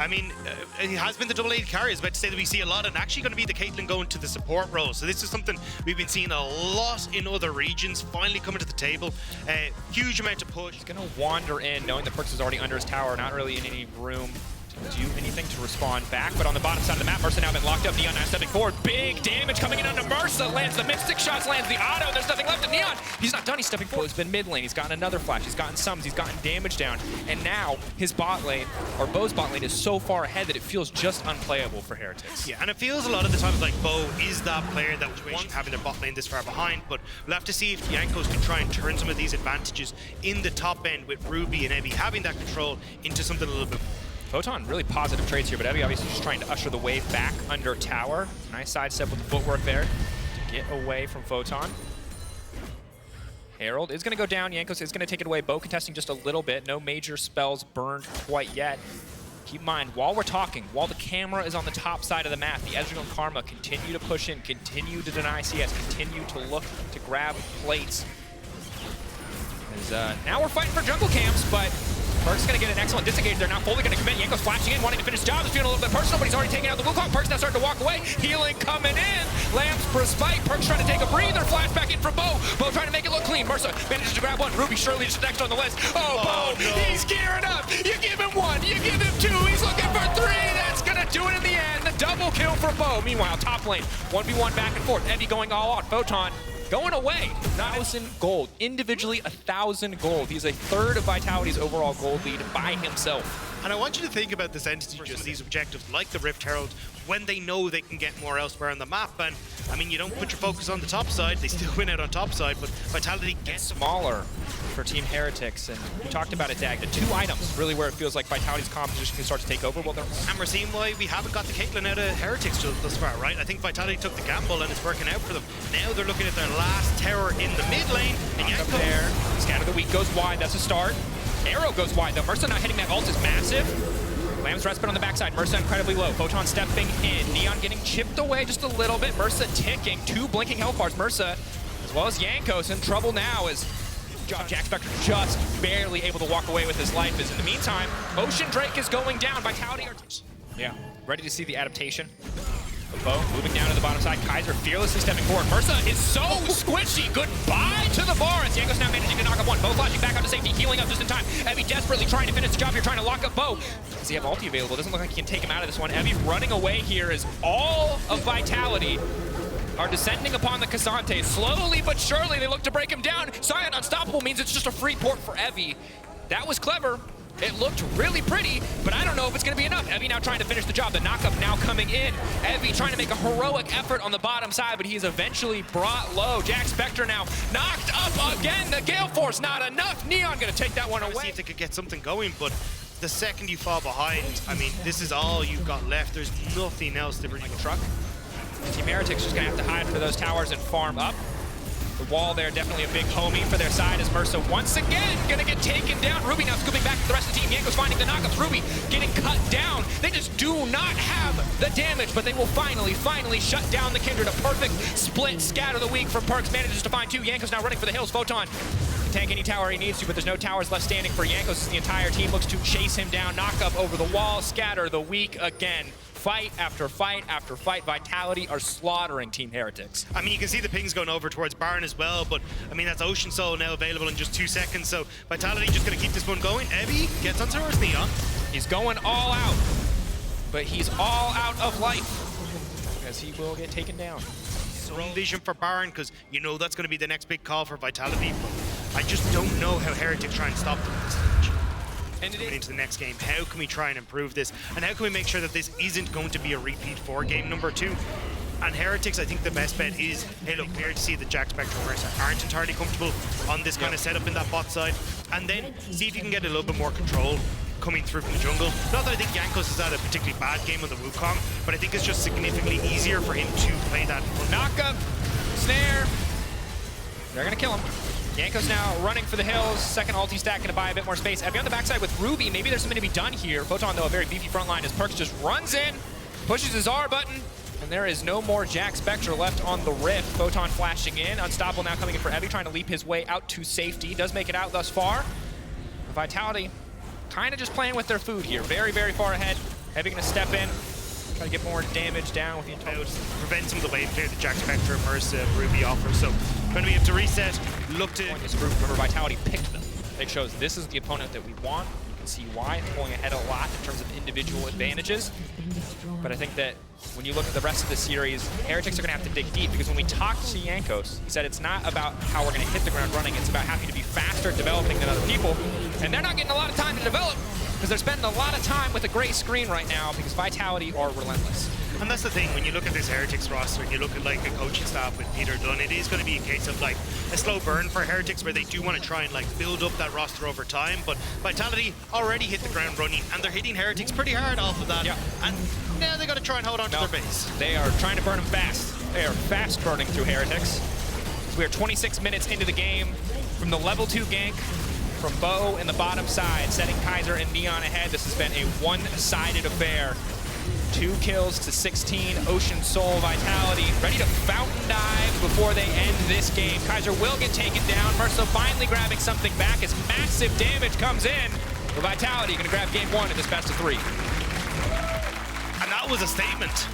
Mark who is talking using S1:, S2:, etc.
S1: I mean, he has been the double AD carry. I was about to say that we see a lot, and actually going to be the Caitlyn going to the support role. So this is something we've been seeing a lot in other regions, finally coming to the table. Huge amount of push.
S2: He's going to wander in, knowing that Perks is already under his tower, not really in any room to do anything to respond back. But on the bottom side of the map, Mercer now been locked up. Neon now stepping forward. Big damage coming in onto Mercer. Lands the mystic shots, lands the auto. There's nothing left of Neon. He's not done. He's stepping forward. He's been mid lane. He's gotten another flash. He's gotten sums. He's gotten damage down. And now his bot lane, or Bo's bot lane, is so far ahead that it feels just unplayable for Heretics.
S1: Yeah, and it feels a lot of the times like Bo is that player that wants having their bot lane this far behind, but we'll have to see if Jankos can try and turn some of these advantages in the top end with Ruby and Evie having that control into something a little bit more.
S2: Photon, really positive trades here, but Evie obviously just trying to usher the wave back under tower. Nice sidestep with the footwork there to get away from Photon. Herald is going to go down. Jankos is going to take it away. Bo contesting just a little bit. No major spells burned quite yet. Keep in mind, while we're talking, while the camera is on the top side of the map, the Ezreal and Karma continue to push in, continue to deny CS, continue to look to grab plates. As, now we're fighting for jungle camps, but Perk's going to get an excellent disengage. They're now fully going to commit. Yanko's flashing in, wanting to finish his job. He's feeling a little bit personal, but he's already taken out the Wukong. Perk's now starting to walk away. Healing coming in. Lamps for a spike. Perk's trying to take a breather. Flash back in from Bo. Bo trying to make it look clean. Mercer manages to grab one. Ruby surely just next on the list. Oh, Bo, no. He's gearing up. You give him one. You give him two. He's looking for three. That's going to do it in the end. The double kill for Bo. Meanwhile, top lane, 1v1 back and forth. Evie going all out. Photon going away. 1,000 gold. Individually, 1,000 gold. He's a third of Vitality's overall gold lead by himself.
S1: And I want you to think about this entity, just these objectives like the Rift Herald, when they know they can get more elsewhere on the map. And I mean, you don't put your focus on the top side, they still win out on top side, but Vitality gets
S2: smaller for Team Heretics. And you talked about it, Dag. The two items, really where it feels like Vitality's composition can start to take over. Well,
S1: and we're seeing why we haven't got the Caitlyn out of Heretics thus far, right? I think Vitality took the gamble and it's working out for them. Now they're looking at their last tower in the mid lane. And
S2: up there. Scatter the Weak goes wide. That's a start. Arrow goes wide though. Mercer not hitting that ult is massive. Lamb's respite on the backside. Mercer incredibly low. Photon stepping in. Neon getting chipped away just a little bit. Mercer ticking. Two blinking health bars. Mercer, as well as Jankos, in trouble now as Jack Spectre just barely able to walk away with his life. As in the meantime, Ocean Drake is going down. Vitality are... Yeah, ready to see the adaptation. Bo moving down to the bottom side. Kaiser fearlessly stepping forward. Mercer is so squishy. Goodbye to the bar as Yanko's now managing to knock up one. Bo flashing back out to safety, healing up just in time. Evie desperately trying to finish the job here, trying to lock up Bo. Does he have ulti available? Doesn't look like he can take him out of this one. Evie running away here as all of Vitality are descending upon the Kazante. Slowly but surely they look to break him down. Sion unstoppable means it's just a free port for Evie. That was clever. It looked really pretty, but I don't know if it's going to be enough. Evie now trying to finish the job. The knockup now coming in. Evie trying to make a heroic effort on the bottom side, but he's eventually brought low. Jack Spectre now knocked up again. The Gale Force not enough. Neon going to take that one away.
S1: See if they could get something going, but the second you fall behind, I mean, this is all you've got left. There's nothing else to bring.
S2: Like a truck. Team Heretics just going to have to hide for those towers and farm up. The wall there, definitely a big homie for their side as Mercer once again gonna get taken down. Ruby now scooping back to the rest of the team. Yanko's finding the knockups. Ruby getting cut down. They just do not have the damage, but they will finally shut down the Kindred. A perfect split scatter the weak from Perks. Manages to find two. Yanko's now running for the hills. Photon can tank any tower he needs to, but there's no towers left standing for Jankos as the entire team looks to chase him down. Knock up over the wall. Scatter the weak again. Fight after fight after fight. Vitality are slaughtering Team Heretics.
S1: I mean, you can see the pings going over towards Baron as well, but I mean, that's Ocean Soul now available in just 2 seconds, so Vitality just gonna keep this one going. Evie gets on towards Neon.
S2: He's going all out, but he's all out of life because he will get taken down.
S1: Some vision for Baron, because you know that's gonna be the next big call for Vitality, but I just don't know how Heretics try and stop them at this stage. And into the next game, how can we try and improve this? And how can we make sure that this isn't going to be a repeat for game number 2? And Heretics, I think the best bet is, hey look, clear to see that Jack Spectre and Mercer aren't entirely comfortable on this kind of setup in that bot side. And then see if you can get a little bit more control coming through from the jungle. Not that I think Jankos has had a particularly bad game on the Wukong, but I think it's just significantly easier for him to play that.
S2: Knockup, snare, they're gonna kill him. Jankos now running for the hills. Second ulti stack going to buy a bit more space. Evie on the backside with Ruby. Maybe there's something to be done here. Photon, though, a very beefy front line as Perks just runs in, pushes his R button, and there is no more Jack Spectre left on the Rift. Photon flashing in. Unstoppable now coming in for Evie, trying to leap his way out to safety. Does make it out thus far. Vitality kind of just playing with their food here. Very, very far ahead. Heavy gonna step in, try to get more damage down with the entire.
S1: Prevent some of the wave play that Jack Spectre, Mercy, Ruby offer. So going to be able to reset, look to...
S2: This group, remember, Vitality picked them. It shows this is the opponent that we want. You can see why, pulling ahead a lot in terms of individual advantages. But I think that when you look at the rest of the series, Heretics are going to have to dig deep, because when we talked to Yankos, he said it's not about how we're going to hit the ground running, it's about having to be faster at developing than other people. And they're not getting a lot of time to develop, because they're spending a lot of time with a gray screen right now, because Vitality are relentless.
S1: And that's the thing, when you look at this Heretics roster and you look at like a coaching staff with Peter Dunn, it is going to be a case of like a slow burn for Heretics, where they do want to try and like build up that roster over time. But Vitality already hit the ground running, and they're hitting Heretics pretty hard off of that.
S2: Yeah.
S1: And now they got to try and hold on to their base.
S2: They are trying to burn them fast. They are fast burning through Heretics. We are 26 minutes into the game from the level 2 gank from Bo in the bottom side, setting Kaiser and Neon ahead. This has been a one-sided affair. 2 kills to 16. Ocean Soul Vitality ready to fountain dive before they end this game. Kaiser will get taken down. Merso finally grabbing something back as massive damage comes in. The Vitality going to grab game 1 in this best of 3.
S1: And that was a statement.